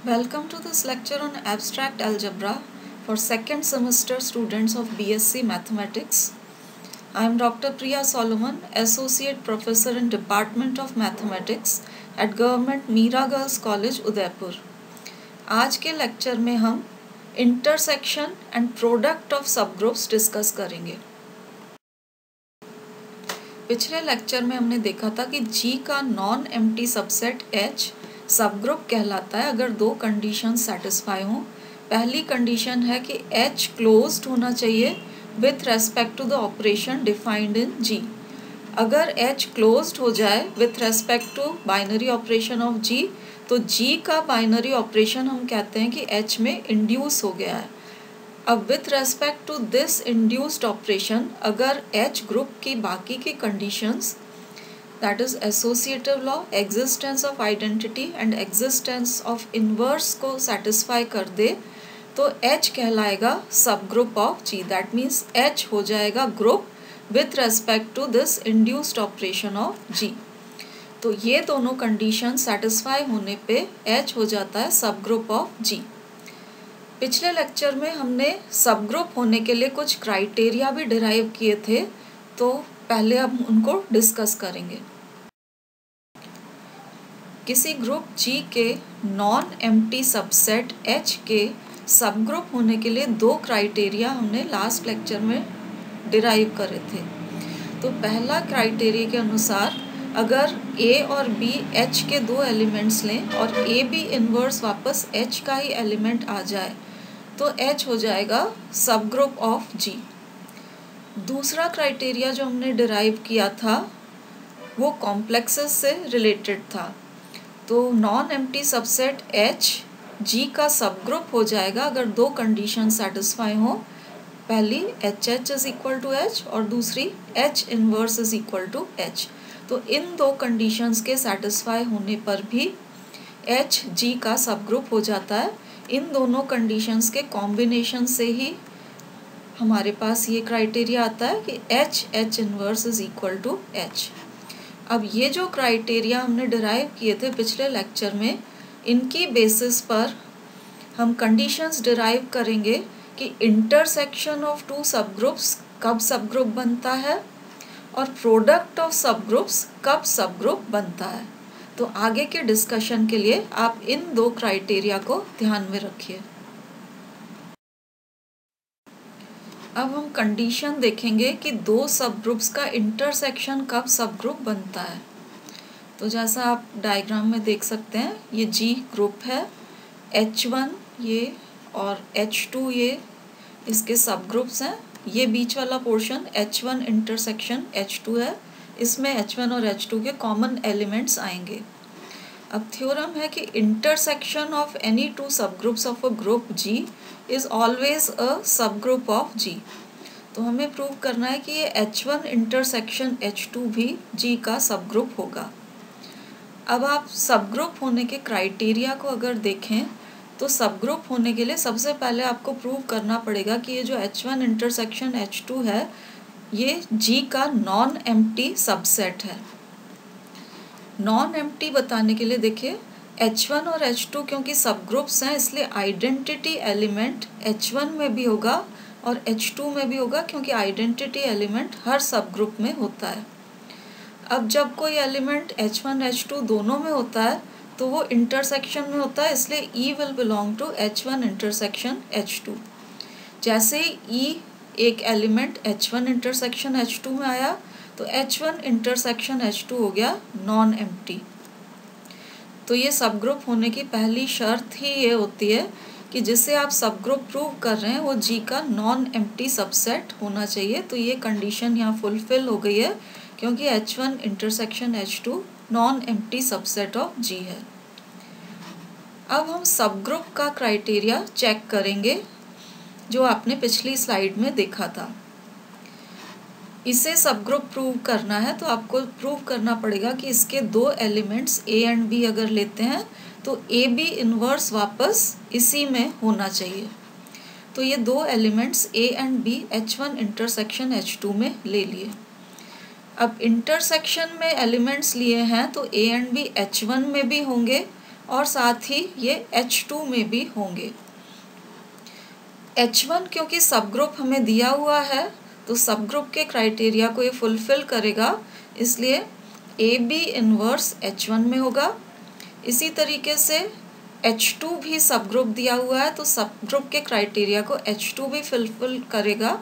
Welcome to this lecture on abstract algebra for second semester students of BSc Mathematics. I am Dr. Priya Solomon, Associate Professor in Department of Mathematics at Government Mira Girls College, Udaipur. आज के lecture में हम intersection and product of subgroups discuss करेंगे। पिछले lecture में हमने देखा था कि G का non empty subset H subgroup कहलाता है अगर दो कंडीशन सेटिस्फाई हों। पहली कंडीशन है कि H क्लोज्ड होना चाहिए with respect to the operation defined in G। अगर H क्लोज्ड हो जाए with respect to binary operation of G तो G का बाइनरी ऑपरेशन हम कहते हैं कि H में इंड्यूस हो गया है। अब with respect to this induced operation अगर H ग्रुप की बाकी की conditions that is associative law, existence of identity and existence of inverse को satisfy कर दे तो H कहलाएगा subgroup of G। That means H हो जाएगा group with respect to this induced operation of G। तो ये दोनों condition satisfy होने पे H हो जाता है subgroup of G। पिछले लेक्चर में हमने सबग्रुप होने के लिए कुछ क्राइटेरिया भी डिराइव किए थे, तो पहले अब उनको डिस्कस करेंगे। किसी ग्रुप G के नॉन एम्प्टी सबसेट H के सबग्रुप होने के लिए दो क्राइटेरिया हमने लास्ट लेक्चर में डिराइव करे थे। तो पहला क्राइटेरिया के अनुसार अगर A और B H के दो एलिमेंट्स लें और A B इनवर्स वापस H का ही एलिमेंट आ जाए तो H हो जाएगा सबग्रुप ऑफ G। दूसरा क्राइटेरिया जो हमने डिराइव किया था वो कॉम्प्लेक्सेस से रिलेटेड था। तो non empty subset H G का सबग्रुप हो जाएगा अगर दो कंडीशन सेटिस्फाई हो। पहली HH is equal to H और दूसरी H inverse is equal to H। तो इन दो कंडीशंस के सेटिस्फाई होने पर भी H G का सबग्रुप हो जाता है। इन दोनों कंडीशंस के कॉम्बिनेशन से ही हमारे पास ये क्राइटेरिया आता है कि H inverse is equal to H। अब ये जो क्राइटेरिया हमने डिराइव किए थे पिछले लेक्चर में, इनकी बेसिस पर हम कंडीशंस डिराइव करेंगे कि इंटरसेक्शन ऑफ टू सबग्रुप्स कब सबग्रुप बनता है और प्रोडक्ट ऑफ सबग्रुप्स कब सबग्रुप बनता है। तो आगे के डिस्कशन के लिए आप इन दो क्राइटेरिया को ध्यान में रखिए। अब हम कंडीशन देखेंगे कि दो सबग्रुप्स का इंटरसेक्शन कब सबग्रुप बनता है। तो जैसा आप डायग्राम में देख सकते हैं, ये G ग्रुप है, H1 ये और H2 ये इसके सबग्रुप्स हैं। ये बीच वाला पोर्शन H1 इंटरसेक्शन H2 है, इसमें H1 और H2 के कॉमन एलिमेंट्स आएंगे। अब थ्योरम है कि intersection of any two subgroups of a group G is always a subgroup of G। तो हमें प्रूव करना है कि ये H1 इंटरसेक्शन H2 भी G का सबग्रुप होगा। अब आप सबग्रुप होने के क्राइटेरिया को अगर देखें तो सबग्रुप होने के लिए सबसे पहले आपको प्रूव करना पड़ेगा कि ये जो H1 इंटरसेक्शन H2 है ये G का नॉन एम्प्टी सबसेट है। नॉन एम्प्टी बताने के लिए देखिए H1 और H2 क्योंकि सबग्रुप्स हैं इसलिए आइडेंटिटी एलिमेंट H1 में भी होगा और H2 में भी होगा, क्योंकि आइडेंटिटी एलिमेंट हर सबग्रुप में होता है। अब जब कोई एलिमेंट H1 H2 दोनों में होता है तो वो इंटरसेक्शन में होता है, इसलिए E will belong to H1 intersection H2। जैसे ही E एक एलिमेंट H1 इंटरसेक्शन H2 में आया तो H1 इंटरसेक्शन H2 हो गया नॉन एम्प्टी। तो ये सबग्रुप होने की पहली शर्त ही ये होती है कि जिसे आप सबग्रुप प्रूव कर रहे हैं वो G का नॉन एम्प्टी सबसेट होना चाहिए। तो ये कंडीशन यहाँ फुलफिल हो गई है क्योंकि H1 intersection H2 non empty subset of G है। अब हम सबग्रुप का क्राइटेरिया चेक करेंगे जो आपने पिछली स्लाइड में देखा था। इसे सबग्रुप प्रूव करना है तो आपको प्रूव करना पड़ेगा कि इसके दो एलिमेंट्स A एंड B अगर लेते हैं तो A B इनवर्स वापस इसी में होना चाहिए। तो ये दो elements A and B H1 intersection H2 में ले लिए। अब इंटरसेक्शन में एलिमेंट्स लिए हैं तो A एंड B H1 में भी होंगे और साथ ही ये H2 में भी होंगे। H1 क्योंकि सब ग्रुप हमें दिया हुआ है तो सब ग्रुप के क्राइटेरिया को ये फुलफिल करेगा, इसलिए AB इन्वर्स H1 में होगा। इसी तरीके से H2 भी सब ग्रुप दिया हुआ है तो सब ग्रुप के क्राइटेरिया को H2 भी फुलफिल करेगा।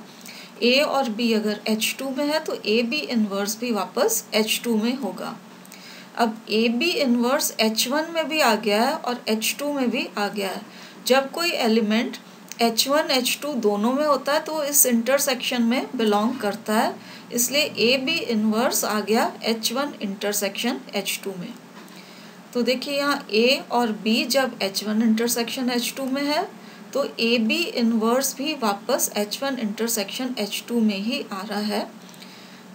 A और B अगर H2 में है तो AB इन्वर्स भी वापस H2 में होगा। अब AB इन्वर्स H1 में भी आ गया है और H2 में भी आ गया है। जब कोई एलिमेंट H1 H2 दोनों में होता है तो इस इंटरसेक्शन में बिलोंग करता है, इसलिए AB इन्वर्स आ गया H1 इंटरसेक्शन H2 में। तो देखिए यहाँ A और B जब H1 इंटरसेक्शन H2 में है तो AB इन्वर्स भी वापस H1 इंटरसेक्शन H2 में ही आ रहा है।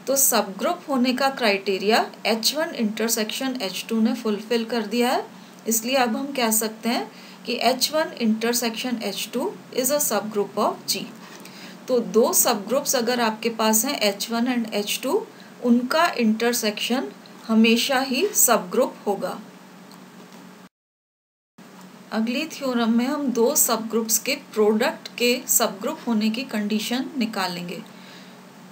तो सब ग्रुप होने का क्राइटेरिया H1 इंटरसेक्शन H2 ने फुलफिल कर दिया है, इसलिए अब हम कह सकते हैं कि H1 intersection H2 is a subgroup of G। तो दो सब ग्रुप्स अगर आपके पास हैं H1 एंड H2, उनका इंटरसेक्शन हमेशा ही सब ग्रुप होगा। अगली थ्योरम में हम दो सब ग्रुप्स के प्रोडक्ट के सब ग्रुप होने की कंडीशन निकालेंगे।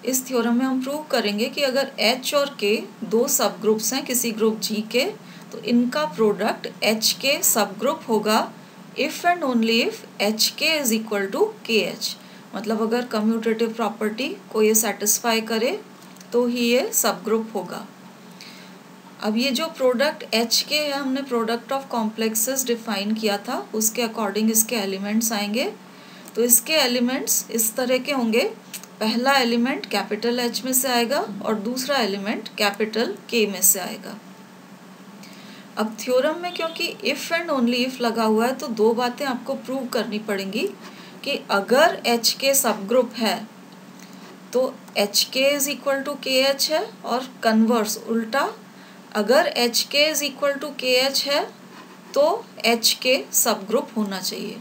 इस थ्योरम में हम प्रूव करेंगे कि अगर H और K दो सब ग्रुप्स हैं किसी ग्रुप G के तो इनका प्रोडक्ट H के सब ग्रुप होगा if and only if HK is equal to KH। मतलब अगर कम्यूटेटिव प्रॉपर्टी को ये सेटिस्फाई करे तो ही ये सब ग्रुप होगा। अब ये जो प्रोडक्ट HK है हमने प्रोडक्ट ऑफ कॉम्प्लेक्सेस डिफाइन किया था, उसके अकॉर्डिंग इसके एलिमेंट्स आएंगे। तो इसके एलिमेंट्स इस तरह के होंगे, पहला एलिमेंट कैपिटल H में से आएगा और दूसरा एलिमेंट कैपिटल K में से आएगा। अब थ्योरम में क्योंकि इफ़ एंड ओनली इफ लगा हुआ है तो दो बातें आपको प्रूव करनी पड़ेंगी कि अगर HK सब ग्रुप है तो HK is equal to KH है, और कन्वर्स उल्टा अगर HK is equal to KH है तो HK सब ग्रुप होना चाहिए।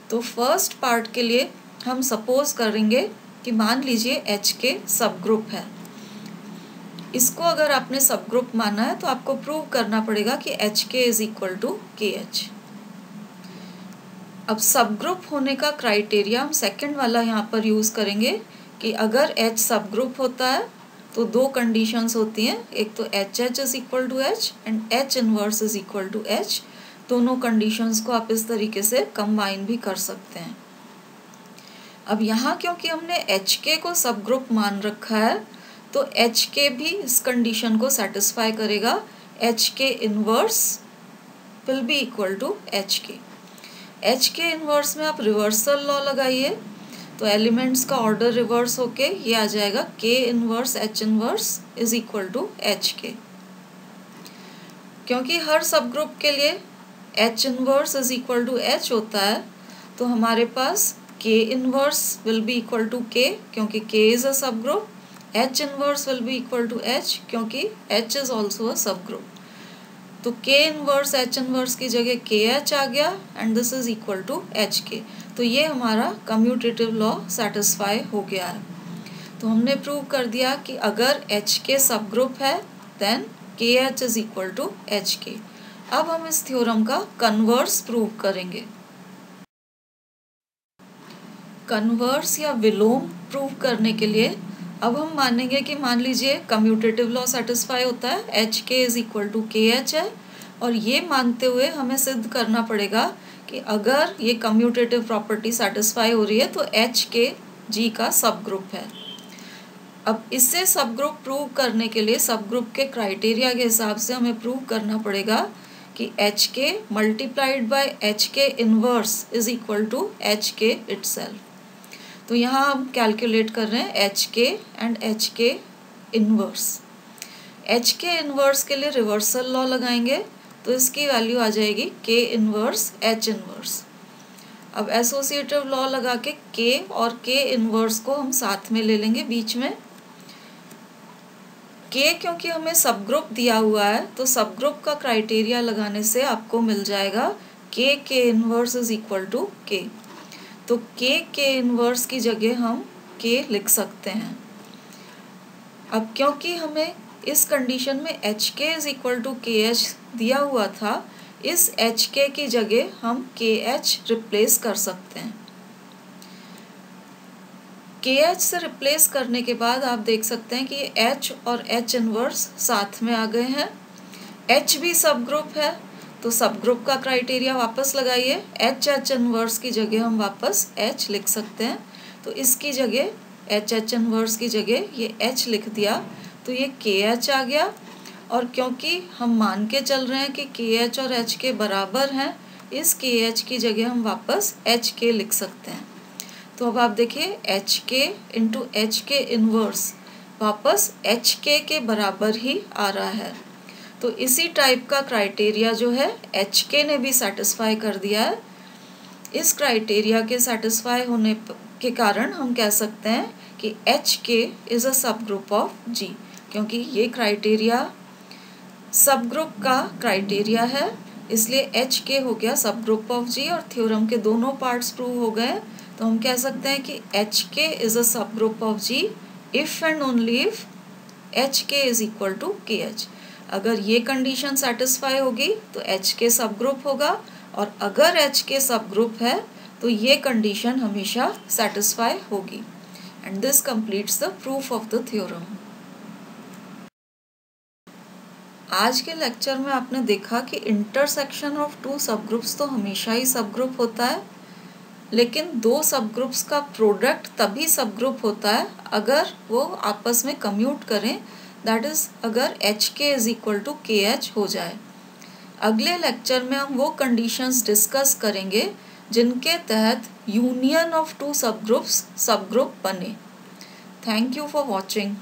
तो फर्स्ट पार्ट के लिए हम सपोज करेंगे कि मान लीजिए HK सब ग्रुप है। इसको अगर आपने सब ग्रुप माना है तो आपको प्रूव करना पड़ेगा कि HK is equal to KH। अब सब ग्रुप होने का क्राइटेरिया हम सेकंड वाला यहाँ पर यूज़ करेंगे कि अगर H सब ग्रुप होता है तो दो कंडीशंस होती हैं, एक तो HH is equal to H and H inverse is equal to H। दोनों कंडीशंस को आप इस तरीके से कंबाइन भी कर सकते हैं। अब यहाँ क्योंकि हमने HK को सब ग्रुप मान रखा है तो HK भी इस कंडीशन को सेटिस्फाई करेगा, HK inverse will be equal to HK। HK inverse में आप रिवर्सल लॉ लगाइए तो एलिमेंट्स का ऑर्डर रिवर्स होके ये आ जाएगा K inverse H inverse is equal to HK। क्योंकि हर सब ग्रुप के लिए H inverse is equal to H होता है तो हमारे पास K inverse will be equal to K क्योंकि K is a subgroup, H inverse will be equal to H क्योंकि H is also a subgroup. तो K inverse H inverse की जगह KH आ गया and this is equal to HK। तो ये हमारा कम्यूटेटिव लॉ सेटिस्फाई हो गया है। तो हमने प्रूव कर दिया कि अगर HK सब ग्रुप है then KH is equal to HK। अब हम इस थ्योरम का कन्वर्स प्रूव करेंगे। कन्वर्स या विलोम प्रूव करने के लिए अब हम मानेंगे कि मान लीजिए कम्यूटेटिव लॉ सेटिस्फाई होता है, HK is equal to KH है, और ये मानते हुए हमें सिद्ध करना पड़ेगा कि अगर ये कम्यूटेटिव प्रॉपर्टी सेटिस्फाई हो रही है तो HK G का सब ग्रुप है। अब इससे सब ग्रुप प्रूव करने के लिए सब ग्रुप के क्राइटेरिया के हिसाब से हमें प्रूव करना पड़ेगा कि HK multiplied by HK inverse is equal to HK itself. तो यहाँ हम कैलकुलेट कर रहे हैं HK and HK inverse. HK inverse के लिए रिवर्सल लॉ लगाएंगे तो इसकी वैल्यू आ जाएगी K इनवर्स H इनवर्स। अब एसोसिएटिव लॉ लगा के K और K इनवर्स को हम साथ में ले लेंगे बीच में। K क्योंकि हमें सब ग्रुप दिया हुआ है तो सब ग्रुप का क्राइटेरिया लगाने से आपको मिल जाएगा K inverse is equal to K। तो K इनवर्स की जगह हम K लिख सकते हैं। अब क्योंकि हमें इस कंडीशन में HK is equal to KH दिया हुआ था, इस HK की जगह हम KH रिप्लेस कर सकते हैं। KH से रिप्लेस करने के बाद आप देख सकते हैं कि ये H और H इनवर्स साथ में आ गए हैं। H भी सब ग्रुप है, तो सब ग्रुप का क्राइटेरिया वापस लगाइए। H इनवर्स की जगह हम वापस H लिख सकते हैं, तो इसकी जगह H इनवर्स की जगह ये H लिख दिया, तो ये KH आ गया। और क्योंकि हम मान के चल रहे हैं कि KH और HK बराबर हैं, इस KH की जगह हम वापस HK लिख सकते हैं। तो अब आप देखिए HK इंटू HK इनवर्स वापस HK के बराबर ही आ रहा है। तो इसी टाइप का क्राइटेरिया जो है HK ने भी सेटिस्फाई कर दिया है। इस क्राइटेरिया के सेटिस्फाई होने के कारण हम कह सकते हैं कि HK is a subgroup of G, क्योंकि ये क्राइटेरिया सब ग्रुप का क्राइटेरिया है, इसलिए HK हो गया सब ग्रुप ऑफ G और थ्योरम के दोनों पार्ट्स प्रूव हो गए। तो हम कह सकते हैं कि HK is a subgroup of G if and only if HK is equal to KH। अगर ये कंडीशन सेटिस्फाई होगी तो HK सब ग्रुप होगा, और अगर HK सब ग्रुप है तो ये कंडीशन हमेशा सेटिस्फाई होगी। And this completes the proof of the theorem. आज के लेक्चर में आपने देखा कि इंटरसेक्शन ऑफ टू सब ग्रुप्स तो हमेशा ही सब ग्रुप होता है, लेकिन दो सब ग्रुप्स का प्रोडक्ट तभी सब ग्रुप होता है अगर वो आपस में कम्यूट करें, दैट इज़ अगर HK is equal to KH हो जाए। अगले लेक्चर में हम वो कंडीशंस डिस्कस करेंगे जिनके तहत यूनियन ऑफ टू सब ग्रुप बने। Thank you for watching.